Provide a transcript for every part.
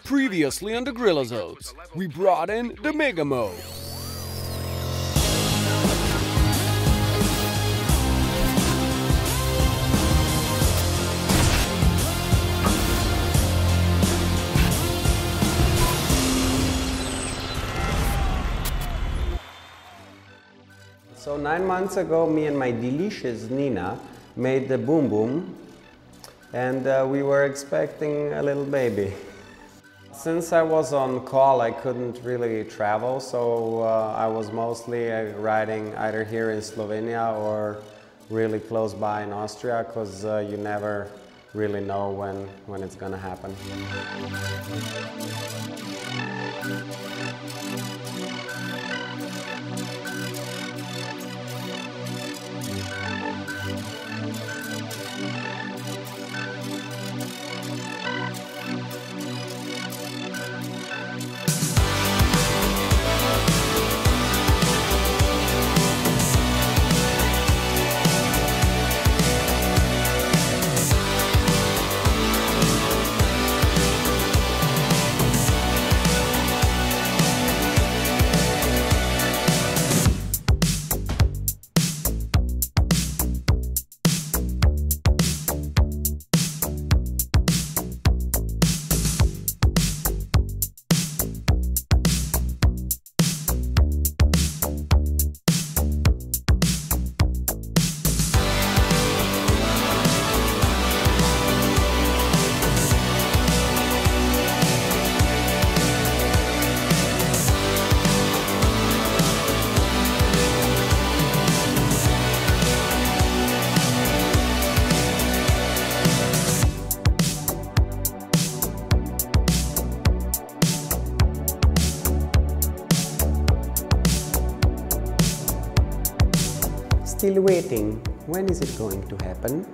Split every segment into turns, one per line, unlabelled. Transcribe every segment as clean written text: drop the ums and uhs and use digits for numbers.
Previously on the Grilosodes, we brought in the Mega Mode.
So 9 months ago, me and my delicious Nina made the Boom Boom, and we were expecting a little baby. Since I was on call, I couldn't really travel, so I was mostly riding either here in Slovenia or really close by in Austria, because you never really know when it's gonna happen. Still waiting. When is it going to happen?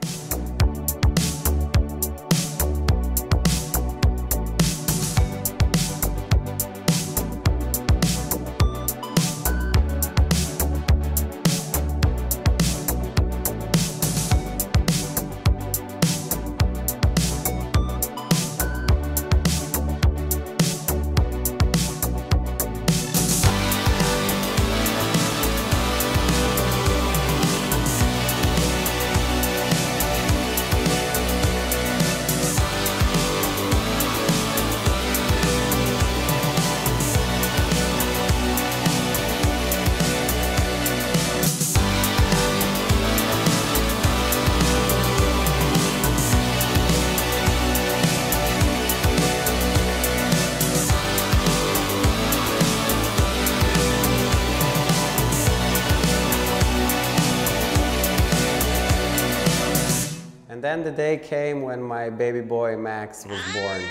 And then the day came when my baby boy Max was born.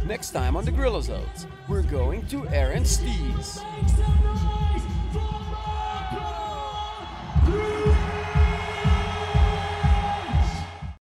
Next time on the Grilosodes, we're going to Aaron Stees.